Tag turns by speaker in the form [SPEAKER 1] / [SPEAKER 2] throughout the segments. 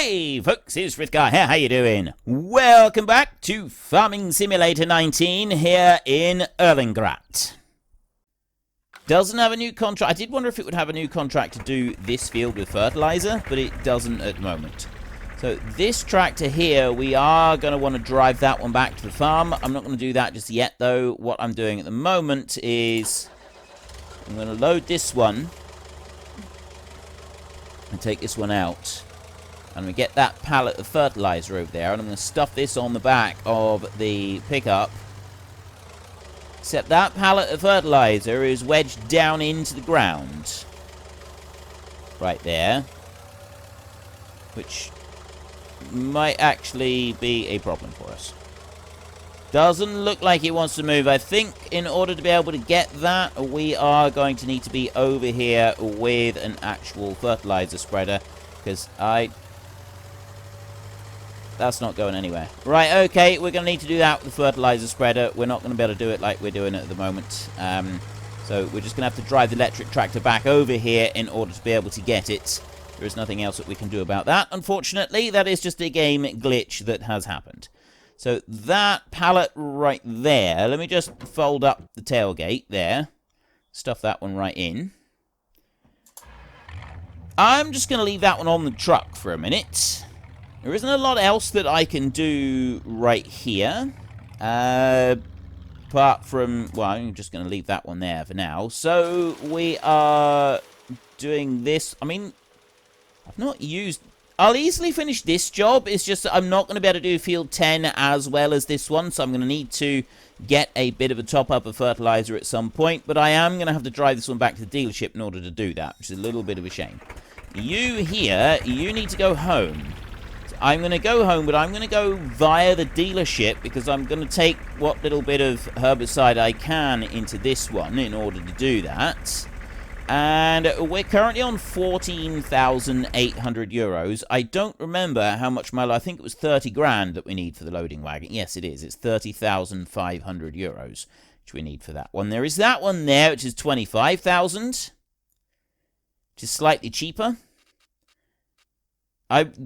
[SPEAKER 1] Hey folks, it's Frithgar here, how you doing? Welcome back to Farming Simulator 19 here in Erlengrat. Doesn't have a new contract. I did wonder if it would have a new contract to do this field with fertilizer, but it doesn't at the moment. So this tractor here, we are going to want to drive that one back to the farm. I'm not going to do that just yet though. What I'm doing at the moment is I'm going to load this one and take this one out. And we get that pallet of fertilizer over there, and I'm going to stuff this on the back of the pickup. Except that pallet of fertilizer is wedged down into the ground. Right there. Which might actually be a problem for us. Doesn't look like it wants to move. I think in order to be able to get that, we are going to need to be over here with an actual fertilizer spreader. Because that's not going anywhere. Right, okay, we're going to need to do that with the fertilizer spreader. We're not going to be able to do it like we're doing it at the moment. So we're just going to have to drive the electric tractor back over here in order to be able to get it. There is nothing else that we can do about that. Unfortunately, that is just a game glitch that has happened. So that pallet right there, let me just fold up the tailgate there. Stuff that one right in. I'm just going to leave that one on the truck for a minute. There isn't a lot else that I can do right here. Apart from, well, I'm just going to leave that one there for now. So we are doing this. I mean, I've not used... I'll easily finish this job. It's just that I'm not going to be able to do field 10 as well as this one. So I'm going to need to get a bit of a top-up of fertilizer at some point. But I am going to have to drive this one back to the dealership in order to do that, which is a little bit of a shame. You here, you need to go home. I'm going to go home, but I'm going to go via the dealership because I'm going to take what little bit of herbicide I can into this one in order to do that. And we're currently on 14,800 euros. I don't remember how much I think it was 30 grand that we need for the loading wagon. Yes, it is. It's 30,500 euros, which we need for that one. There is that one there, which is 25,000, which is slightly cheaper.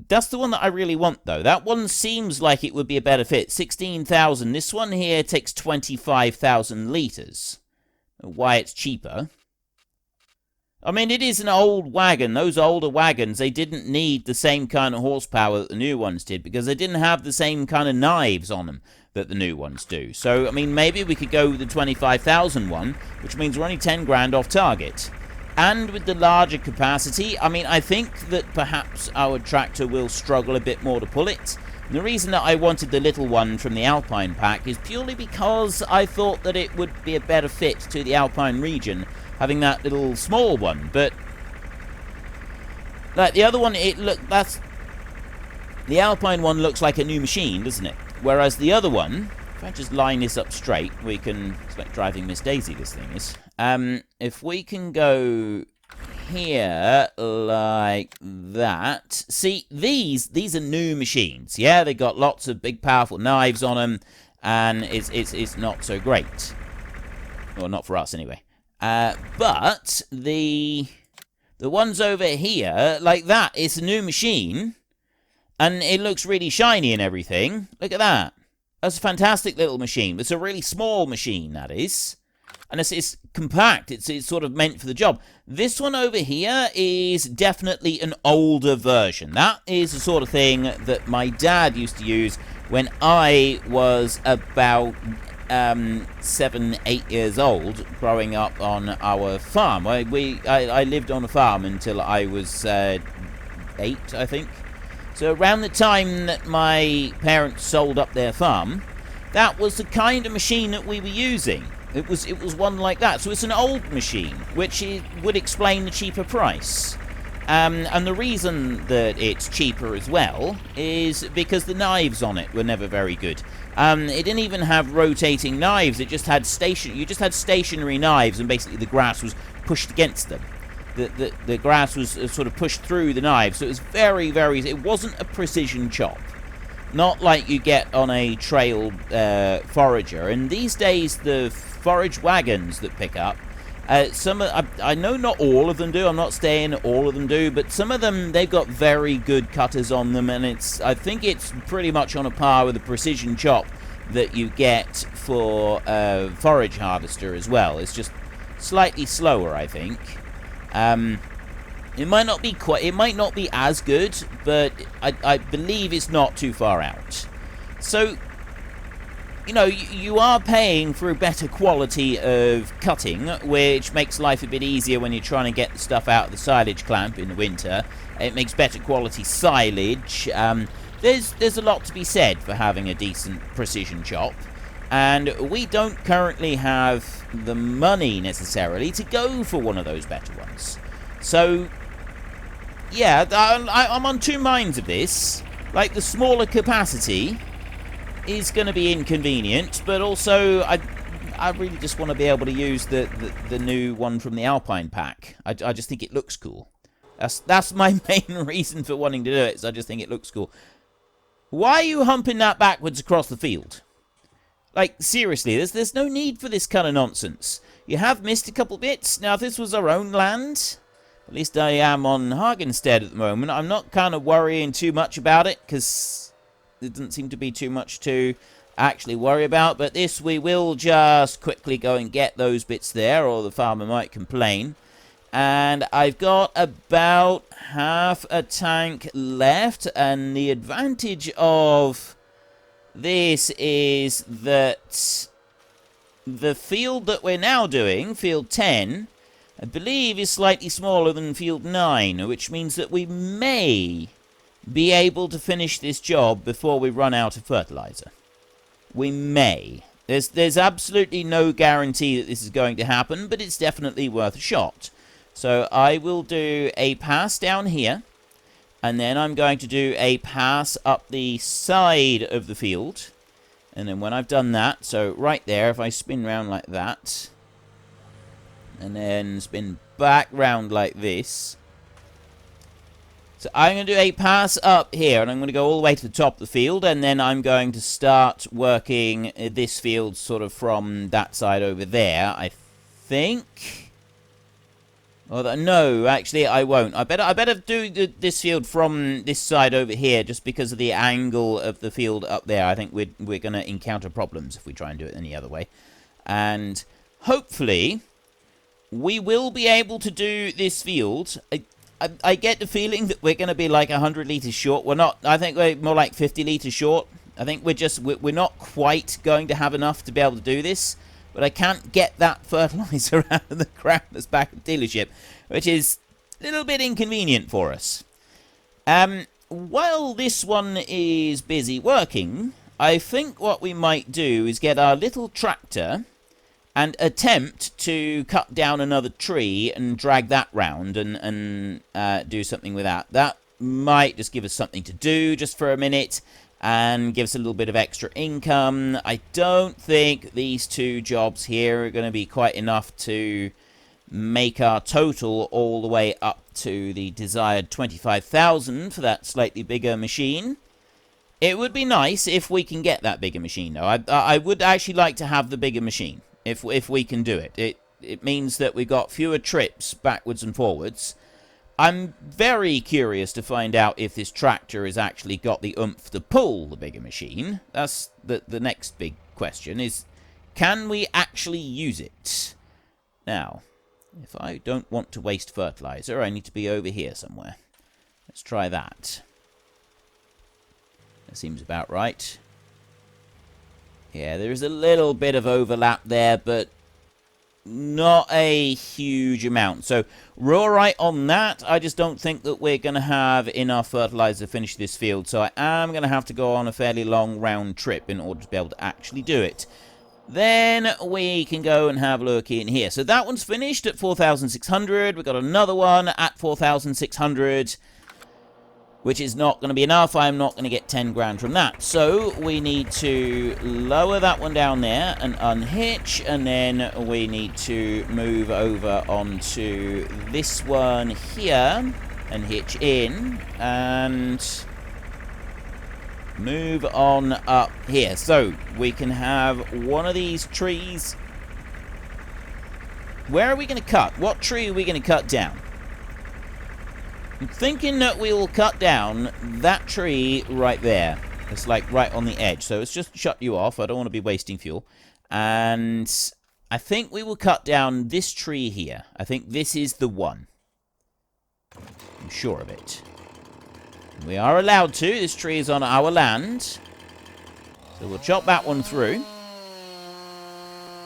[SPEAKER 1] That's the one that I really want, though. That one seems like it would be a better fit. 16,000. This one here takes 25,000 litres. Why it's cheaper. I mean, it is an old wagon. Those older wagons, they didn't need the same kind of horsepower that the new ones did because they didn't have the same kind of knives on them that the new ones do. So, I mean, maybe we could go with the 25,000 one, which means we're only 10 grand off target. And with the larger capacity, I mean, I think that perhaps our tractor will struggle a bit more to pull it. And the reason that I wanted the little one from the Alpine pack is purely because I thought that it would be a better fit to the Alpine region, having that little small one. But like the other one, the Alpine one looks like a new machine, doesn't it? Whereas the other one, if I just line this up straight, we can... It's like driving Miss Daisy, this thing is. If we can go here like that. See, these are new machines. Yeah, they got lots of big, powerful knives on them, and it's not so great. Well, not for us, anyway. But the ones over here, like that, it's a new machine, and it looks really shiny and everything. Look at that. That's a fantastic little machine. It's a really small machine, that is. And it's compact. It's sort of meant for the job. This one over here is definitely an older version. That is the sort of thing that my dad used to use when I was about 7, 8 years old, growing up on our farm. I lived on a farm until I was 8, I think. So around the time that my parents sold up their farm, that was the kind of machine that we were using. It was one like that. So it's an old machine, which would explain the cheaper price. And the reason that it's cheaper as well is because the knives on it were never very good. It didn't even have rotating knives. It just had you just had stationary knives, and basically the grass was pushed against them. The grass was sort of pushed through the knives, so it was very, very... It wasn't a precision chop. Not like you get on a trail forager. And these days, the forage wagons that pick up, I know not all of them do. I'm not saying all of them do, but some of them, they've got very good cutters on them, and I think it's pretty much on a par with the precision chop that you get for forage harvester as well. It's just slightly slower, I think. It might not be as good, but I believe it's not too far out. So, you know, you are paying for a better quality of cutting, which makes life a bit easier when you're trying to get the stuff out of the silage clamp in the winter. It makes better quality silage. There's a lot to be said for having a decent precision chop, and we don't currently have the money necessarily to go for one of those better ones. So, yeah, I'm on two minds of this. Like, the smaller capacity is going to be inconvenient, but also I really just want to be able to use the new one from the Alpine pack. I just think it looks cool. That's my main reason for wanting to do it, is I just think it looks cool. Why are you humping that backwards across the field? Like, seriously, there's no need for this kind of nonsense. You have missed a couple bits. Now, if this was our own land, at least I am on Hagenstead at the moment, I'm not kind of worrying too much about it, because there doesn't seem to be too much to actually worry about. But this, we will just quickly go and get those bits there, or the farmer might complain. And I've got about half a tank left, and the advantage of this is that the field that we're now doing, field 10, I believe is slightly smaller than field 9, which means that we may be able to finish this job before we run out of fertilizer. We may. There's absolutely no guarantee that this is going to happen, but it's definitely worth a shot. So I will do a pass down here, and then I'm going to do a pass up the side of the field. And then when I've done that, so right there, if I spin round like that, and then spin back round like this. So I'm going to do a pass up here, and I'm going to go all the way to the top of the field, and then I'm going to start working this field sort of from that side over there, I think. No, actually I won't. I better do this field from this side over here, just because of the angle of the field up there. I think we're going to encounter problems if we try and do it any other way. And hopefully we will be able to do this field. I get the feeling that we're going to be like 100 litres short. We're not. I think we're more like 50 litres short. I think we're not quite going to have enough to be able to do this. But I can't get that fertilizer out of the ground that's back at the dealership, which is a little bit inconvenient for us. While this one is busy working, I think what we might do is get our little tractor and attempt to cut down another tree and drag that round and do something with that. That might just give us something to do just for a minute and give us a little bit of extra income. I don't think these two jobs here are going to be quite enough to make our total all the way up to the desired 25,000 for that slightly bigger machine. It would be nice if we can get that bigger machine, though. I would actually like to have the bigger machine. If we can do it. It means that we've got fewer trips backwards and forwards. I'm very curious to find out if this tractor has actually got the oomph to pull the bigger machine. That's the next big question, is can we actually use it? Now, if I don't want to waste fertilizer, I need to be over here somewhere. Let's try that. That seems about right. Yeah, there's a little bit of overlap there, but not a huge amount. So we're all right on that. I just don't think that we're going to have enough fertilizer to finish this field. So I am going to have to go on a fairly long round trip in order to be able to actually do it. Then we can go and have a look in here. So that one's finished at 4,600. We've got another one at 4,600. Which is not going to be enough. I'm not going to get 10 grand from that. So we need to lower that one down there and unhitch. And then we need to move over onto this one here and hitch in. And move on up here. So we can have one of these trees where are we going to cut? What tree are we going to cut down? I'm thinking that we will cut down that tree right there. It's like right on the edge. So it's just shut you off. I don't want to be wasting fuel. And I think we will cut down this tree here. I think this is the one. I'm sure of it. We are allowed to. This tree is on our land. So we'll chop that one through.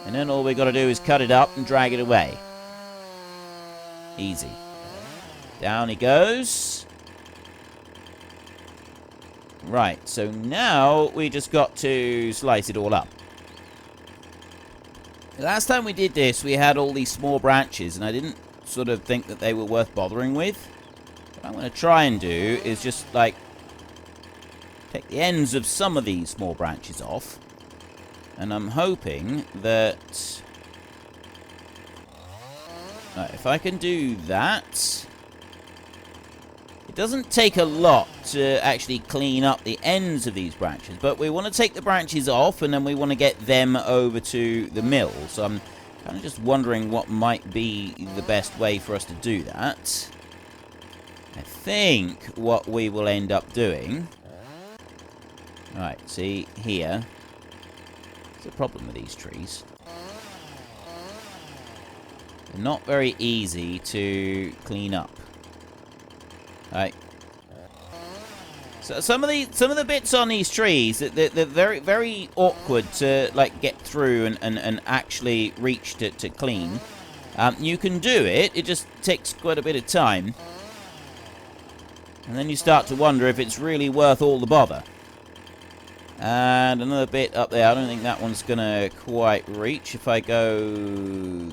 [SPEAKER 1] And then all we got to do is cut it up and drag it away. Easy. Down he goes. Right, so now we just got to slice it all up. Last time we did this, we had all these small branches, and I didn't sort of think that they were worth bothering with. What I'm going to try and do is just, like, take the ends of some of these small branches off. And I'm hoping that... Right, if I can do that... It doesn't take a lot to actually clean up the ends of these branches, but we want to take the branches off, and then we want to get them over to the mill. So I'm kind of just wondering what might be the best way for us to do that. I think what we will end up doing... Right, see, here. There's a problem with these trees. They're not very easy to clean up. Right. So some of the bits on these trees, they're very, very awkward to like get through and actually reach to clean. You can do it. It just takes quite a bit of time. And then you start to wonder if it's really worth all the bother. And another bit up there. I don't think that one's going to quite reach. If I go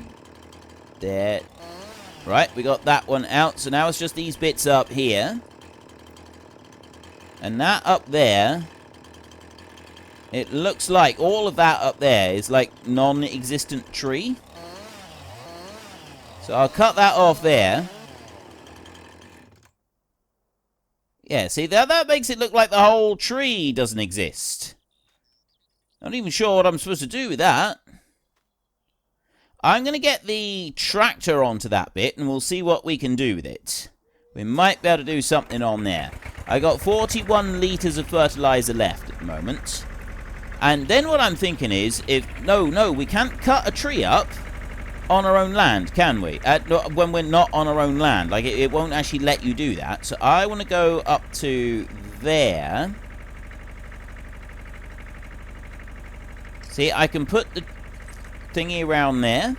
[SPEAKER 1] there. Right, we got that one out. So now it's just these bits up here. And that up there. It looks like all of that up there is like non-existent tree. So I'll cut that off there. Yeah, see, that makes it look like the whole tree doesn't exist. Not even sure what I'm supposed to do with that. I'm going to get the tractor onto that bit, and we'll see what we can do with it. We might be able to do something on there. I got 41 litres of fertilizer left at the moment. And then what I'm thinking is, no, we can't cut a tree up on our own land, can we? When we're not on our own land. Like, it won't actually let you do that. So I want to go up to there. See, I can put the thingy around there.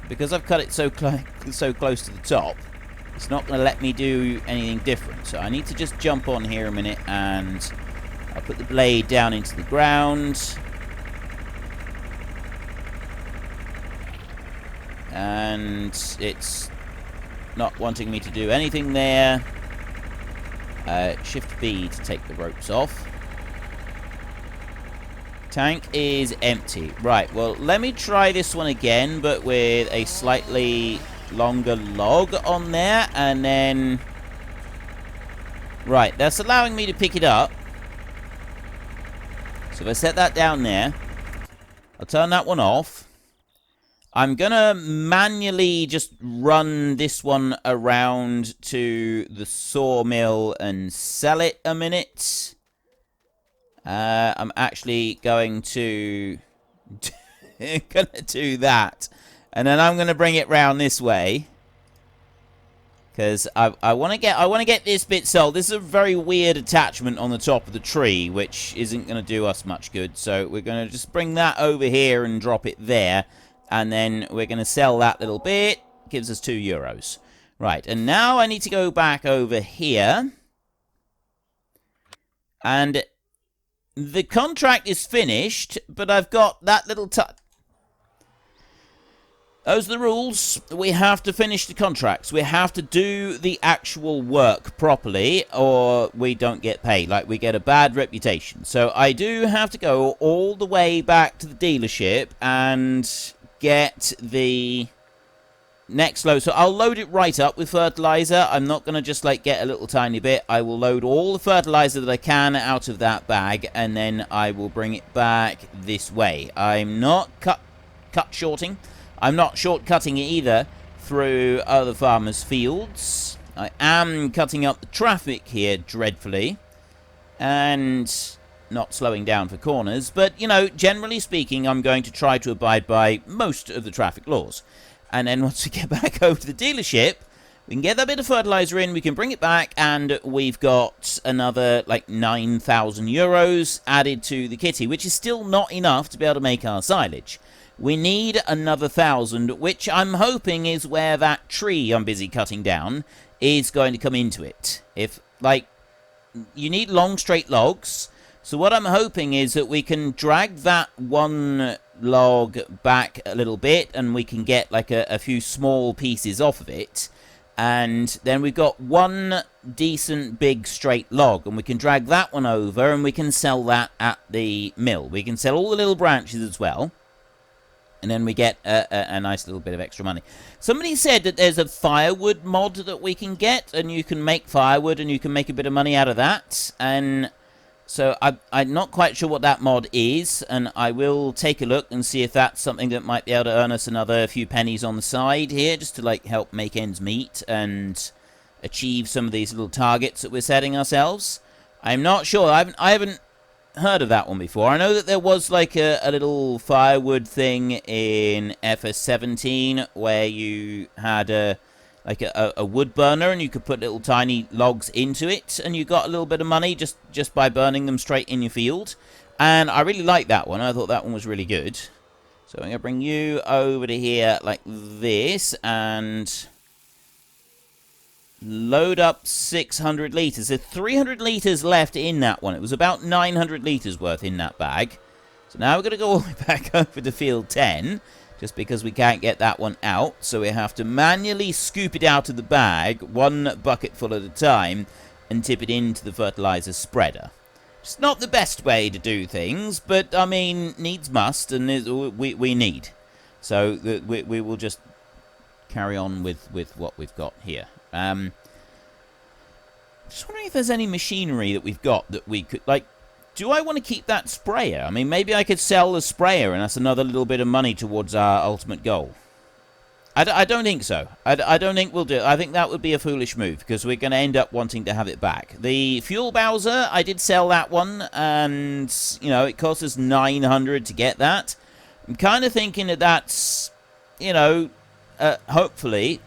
[SPEAKER 1] Because I've cut it so close to the top, it's not going to let me do anything different. So I need to just jump on here a minute, and I'll put the blade down into the ground. And it's not wanting me to do anything there. Shift B to take the ropes off. Tank is empty. Right, well, let me try this one again, but with a slightly longer log on there, and then... Right, that's allowing me to pick it up. So if I set that down there, I'll turn that one off. I'm gonna manually just run this one around to the sawmill and sell it a minute. I'm actually going to do that, and then I'm gonna bring it round this way because I want to get this bit sold. This is a very weird attachment on the top of the tree, which isn't gonna do us much good. So we're gonna just bring that over here and drop it there, and then we're gonna sell that little bit. Gives us €2. Right, and now I need to go back over here, and the contract is finished, but I've got that little Those are the rules. We have to finish the contracts. We have to do the actual work properly, or we don't get paid. Like, we get a bad reputation. So I do have to go all the way back to the dealership and get the next load. So I'll load it right up with fertilizer. I'm not going to just like get a little tiny bit. I will load all the fertilizer that I can out of that bag, and then I will bring it back this way. I'm not cut shorting. I'm not shortcutting it either through other farmers' fields. I am cutting up the traffic here dreadfully, and not slowing down for corners, but, you know, generally speaking, I'm going to try to abide by most of the traffic laws. And then once we get back over to the dealership, we can get that bit of fertilizer in, we can bring it back, and we've got another, like, 9,000 euros added to the kitty, which is still not enough to be able to make our silage. We need another 1,000, which I'm hoping is where that tree I'm busy cutting down is going to come into it. If, like, you need long, straight logs, so what I'm hoping is that we can drag that one log back a little bit, and we can get, like, a few small pieces off of it. And then we've got one decent big straight log, and we can drag that one over, and we can sell that at the mill. We can sell all the little branches as well, and then we get a nice little bit of extra money. Somebody said that there's a firewood mod that we can get, and you can make firewood, and you can make a bit of money out of that. And so I'm not quite sure what that mod is, and I will take a look and see if that's something that might be able to earn us another few pennies on the side here, just to, like, help make ends meet and achieve some of these little targets that we're setting ourselves. I'm not sure. I haven't heard of that one before. I know that there was, like, a little firewood thing in FS19 where you had a wood burner, and you could put little tiny logs into it, and you got a little bit of money just by burning them straight in your field. And I really liked that one. I thought that one was really good. So I'm going to bring you over to here like this, and load up 600 litres. There's 300 litres left in that one. It was about 900 litres worth in that bag. So now we're going to go all the way back over to field 10. Just because we can't get that one out, so we have to manually scoop it out of the bag, one bucketful at a time, and tip it into the fertilizer spreader. It's not the best way to do things, but, I mean, needs must, and we need. So we will just carry on with what we've got here. Just wondering if there's any machinery that we've got that we could, like, do I want to keep that sprayer? I mean, maybe I could sell the sprayer, and that's another little bit of money towards our ultimate goal. I don't think so. I don't think we'll do it. I think that would be a foolish move, because we're going to end up wanting to have it back. The fuel Bowser, I did sell that one, and, you know, it cost us 900 to get that. I'm kind of thinking that that's, you know, hopefully,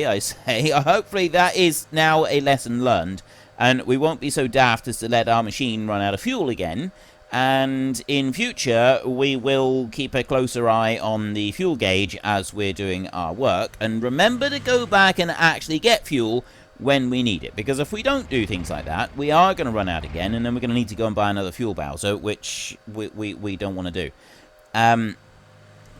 [SPEAKER 1] I say, hopefully that is now a lesson learned. And we won't be so daft as to let our machine run out of fuel again. And in future, we will keep a closer eye on the fuel gauge as we're doing our work. And remember to go back and actually get fuel when we need it. Because if we don't do things like that, we are going to run out again. And then we're going to need to go and buy another fuel Bowser, which we don't want to do.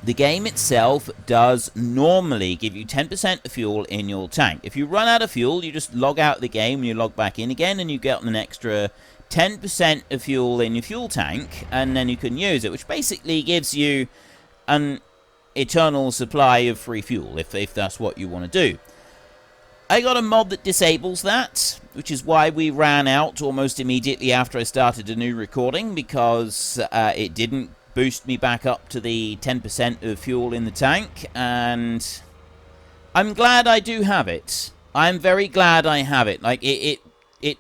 [SPEAKER 1] The game itself does normally give you 10% of fuel in your tank. If you run out of fuel, you just log out of the game and you log back in again, and you get an extra 10% of fuel in your fuel tank, and then you can use it, which basically gives you an eternal supply of free fuel, if that's what you want to do. I got a mod that disables that, which is why we ran out almost immediately after I started a new recording, because it didn't boost me back up to the 10% of fuel in the tank, and I'm glad I do have it. I'm very glad I have it. Like, it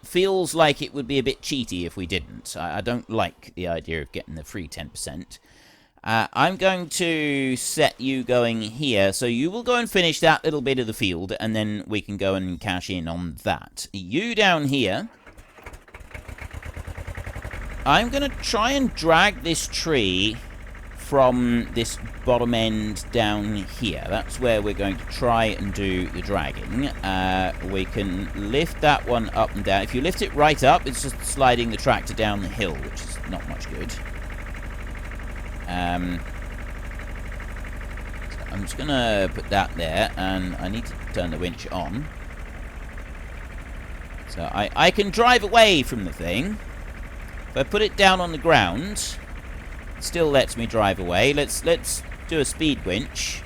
[SPEAKER 1] feels like it would be a bit cheaty if we didn't. I don't like the idea of getting the free 10%. I'm going to set you going here, so you will go and finish that little bit of the field, and then we can go and cash in on that. You down here. I'm going to try and drag this tree from this bottom end down here. That's where we're going to try and do the dragging. We can lift that one up and down. If you lift it right up, it's just sliding the tractor down the hill, which is not much good. So I'm just going to put that there, and I need to turn the winch on. So I can drive away from the thing. If I put it down on the ground, it still lets me drive away. Let's do a speed winch.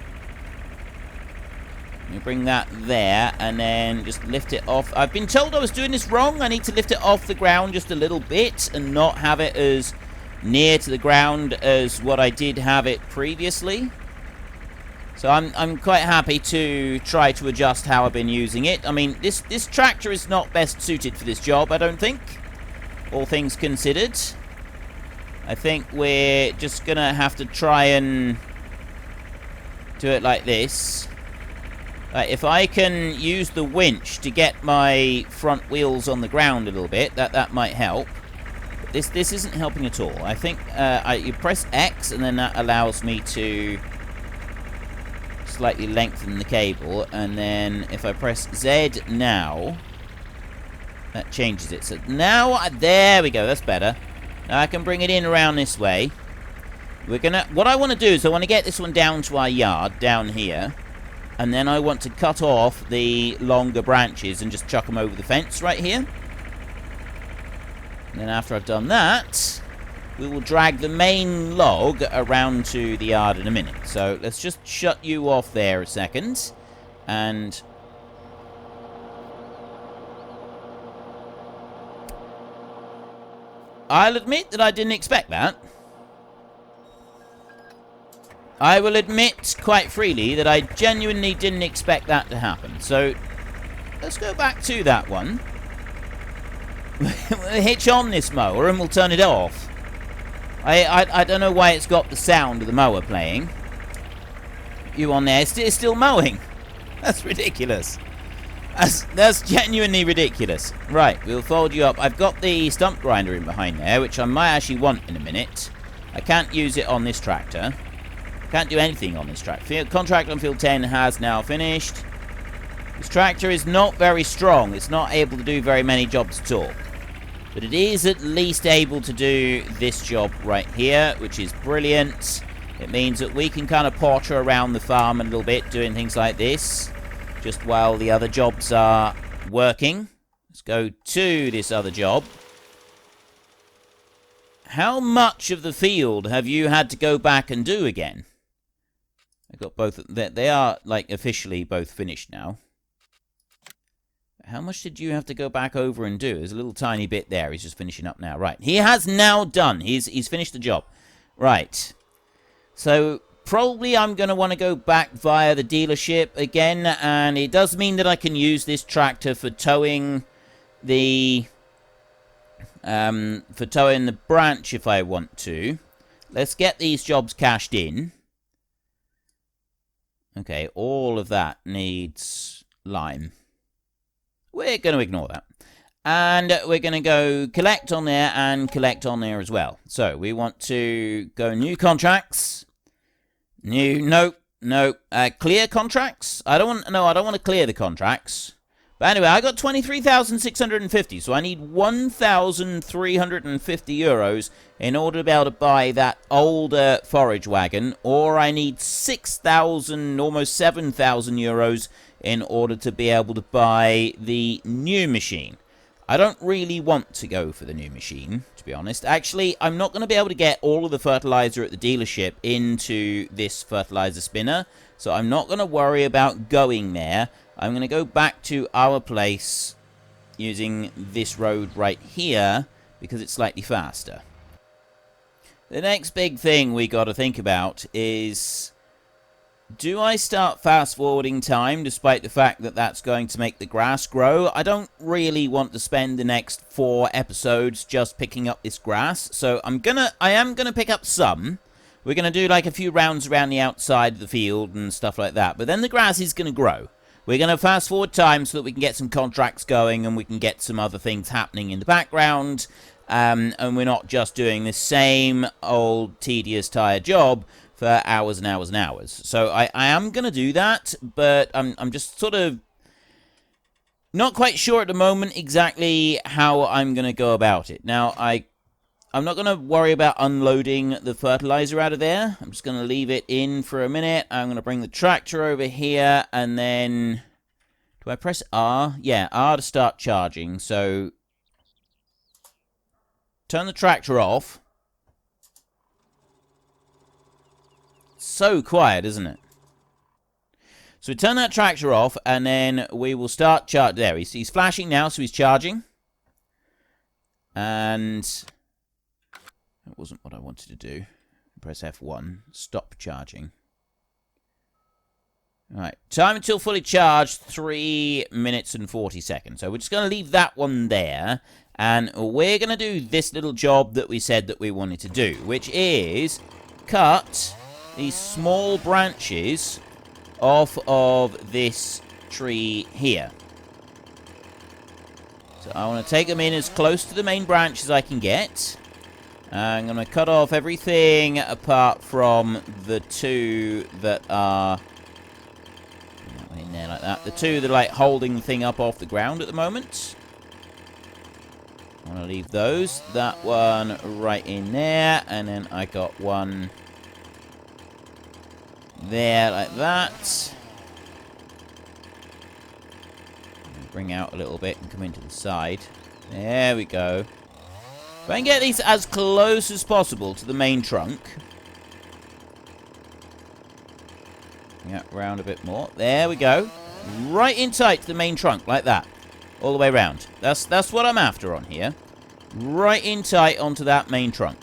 [SPEAKER 1] You bring that there, and then just lift it off. I've been told I was doing this wrong. I need to lift it off the ground just a little bit, and not have it as near to the ground as what I did have it previously. So I'm quite happy to try to adjust how I've been using it. I mean, this tractor is not best suited for this job, I don't think. All things considered. I think we're just going to have to try and do it like this. If I can use the winch to get my front wheels on the ground a little bit, that might help. But this isn't helping at all. I think you press X and then that allows me to slightly lengthen the cable, and then if I press Z now, that changes it. So now, there we go, that's better. Now I can bring it in around this way. What I want to do is I want to get this one down to our yard, down here. And then I want to cut off the longer branches and just chuck them over the fence right here. And then after I've done that, we will drag the main log around to the yard in a minute. So let's just shut you off there a second. And I'll admit that I didn't expect that. I will admit quite freely that I genuinely didn't expect that to happen. So, let's go back to that one. We'll hitch on this mower and we'll turn it off. I don't know why it's got the sound of the mower playing. You on there, it's still mowing. That's ridiculous. That's genuinely ridiculous. Right, we'll fold you up. I've got the stump grinder in behind there, which I might actually want in a minute. I can't use it on this tractor. Can't do anything on this tractor. Contract on field 10 has now finished. This tractor is not very strong. It's not able to do very many jobs at all. But it is at least able to do this job right here, which is brilliant. It means that we can kind of potter around the farm a little bit, doing things like this, just while the other jobs are working. Let's go to this other job. How much of the field have you had to go back and do again? I got both. They are, like, officially both finished now. How much did you have to go back over and do? There's a little tiny bit there. He's just finishing up now. Right. He has now done. He's finished the job. Right. So, probably I'm going to want to go back via the dealership again. And it does mean that I can use this tractor for towing the... branch if I want to. Let's get these jobs cashed in. Okay, all of that needs lime. We're going to ignore that. And we're going to go collect on there and collect on there as well. So we want to go new contracts. Clear contracts. I don't want to clear the contracts. But anyway, I got 23,650, so I need 1,350 euros in order to be able to buy that older forage wagon, or I need 6,000, almost 7,000 euros in order to be able to buy the new machine. I don't really want to go for the new machine, to be honest. Actually, I'm not going to be able to get all of the fertilizer at the dealership into this fertilizer spinner, so I'm not going to worry about going there. I'm going to go back to our place using this road right here because it's slightly faster. The next big thing we got to think about is, do I start fast forwarding time despite the fact that that's going to make the grass grow? I don't really want to spend the next 4 episodes just picking up this grass, so I am gonna pick up some. We're going to do like a few rounds around the outside of the field and stuff like that, but then the grass is going to grow. We're going to fast forward time so that we can get some contracts going and we can get some other things happening in the background. And we're not just doing the same old tedious tired job for hours and hours and hours. So I am going to do that, but I'm just sort of not quite sure at the moment exactly how I'm going to go about it. Now, I'm not going to worry about unloading the fertilizer out of there. I'm just going to leave it in for a minute. I'm going to bring the tractor over here, and then... Do I press R? Yeah, R to start charging. So, turn the tractor off. So quiet, isn't it? So we turn that tractor off, and then we will start charging. There, he's flashing now, so he's charging. And... that wasn't what I wanted to do. Press F1. Stop charging. Right, time until fully charged, 3 minutes and 40 seconds. So we're just going to leave that one there. And we're going to do this little job that we said that we wanted to do, which is cut these small branches off of this tree here. So I want to take them in as close to the main branch as I can get. I'm going to cut off everything apart from the two that are in there like that. The two that are like holding the thing up off the ground at the moment. I want to leave those. That one right in there. And then I got one there like that. Bring out a little bit and come into the side. There we go. If I can get these as close as possible to the main trunk. Yeah, round a bit more. There we go. Right in tight to the main trunk, like that. All the way round. That's what I'm after on here. Right in tight onto that main trunk.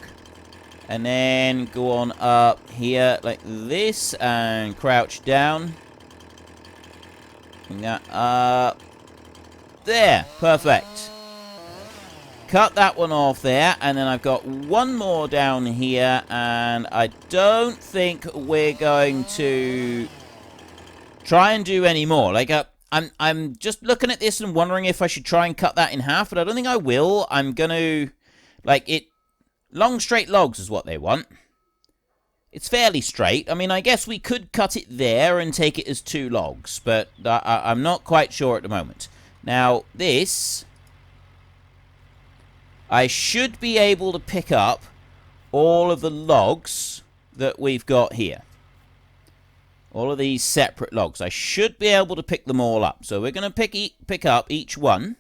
[SPEAKER 1] And then go on up here like this and crouch down. Bring that up. There. Perfect. Cut that one off there, and then I've got one more down here, and I don't think we're going to try and do any more. Like, I'm just looking at this and wondering if I should try and cut that in half, but I don't think I will. I'm going to, like, long straight logs is what they want. It's fairly straight. I mean, I guess we could cut it there and take it as 2 logs, but I'm not quite sure at the moment. Now, this, I should be able to pick up all of the logs that we've got here. All of these separate logs. I should be able to pick them all up. So we're going to pick up each one.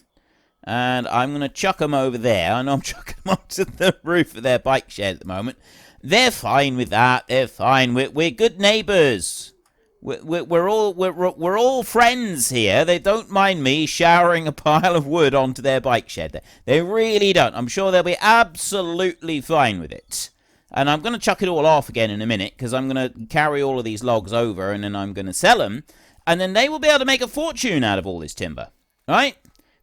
[SPEAKER 1] And I'm going to chuck them over there. I know I'm chucking them onto the roof of their bike shed at the moment. They're fine with that. They're fine. We're good neighbours. We're all friends here. They don't mind me showering a pile of wood onto their bike shed. They really don't. I'm sure they'll be absolutely fine with it. And I'm going to chuck it all off again in a minute, because I'm going to carry all of these logs over, and then I'm going to sell them. And then they will be able to make a fortune out of all this timber. Right?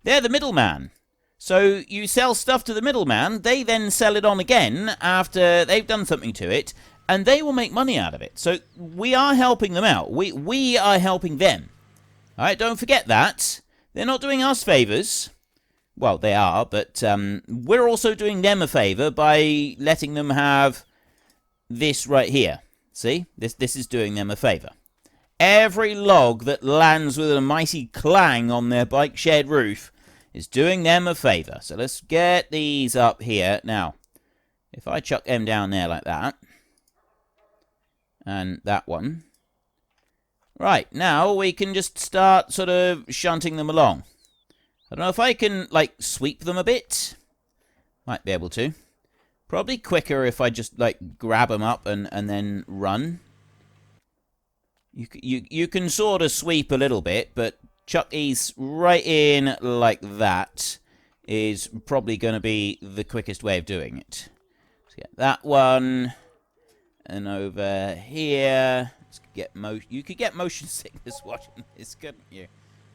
[SPEAKER 1] They're the middleman. So you sell stuff to the middleman. They then sell it on again after they've done something to it. And they will make money out of it. So we are helping them out. We are helping them. All right, don't forget that. They're not doing us favors. Well, they are, but we're also doing them a favor by letting them have this right here. See? This is doing them a favor. Every log that lands with a mighty clang on their bike shed roof is doing them a favor. So let's get these up here. Now, if I chuck them down there like that, and that one. Right, now we can just start sort of shunting them along. I don't know if I can, like, sweep them a bit. Might be able to. Probably quicker if I just, like, grab them up and then run. You can sort of sweep a little bit, but chuck these right in like that is probably going to be the quickest way of doing it. Let's get that one. And over here, you could get motion sickness watching this, couldn't you?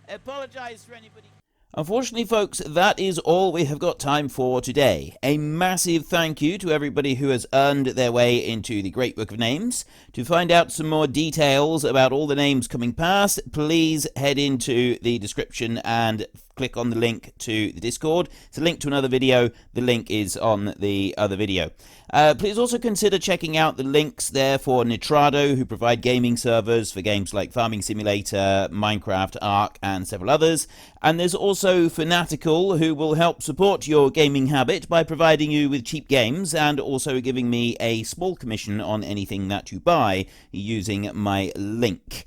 [SPEAKER 1] I apologize for anybody. Unfortunately, folks, that is all we have got time for today. A massive thank you to everybody who has earned their way into the Great Book of Names. To find out some more details about all the names coming past, please head into the description and click on the link to the Discord. It's a link to another video. The link is on the other video. Please also consider checking out the links there for Nitrado, who provide gaming servers for games like Farming Simulator, Minecraft, Ark, and several others. And there's also Fanatical, who will help support your gaming habit by providing you with cheap games and also giving me a small commission on anything that you buy using my link.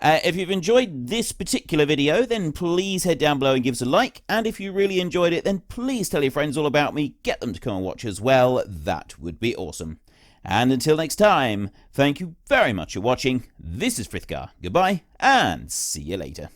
[SPEAKER 1] If you've enjoyed this particular video, then please head down below and give us a like. And if you really enjoyed it, then please tell your friends all about me. Get them to come and watch as well. That would be awesome. And until next time, thank you very much for watching. This is Frithgar. Goodbye, and see you later.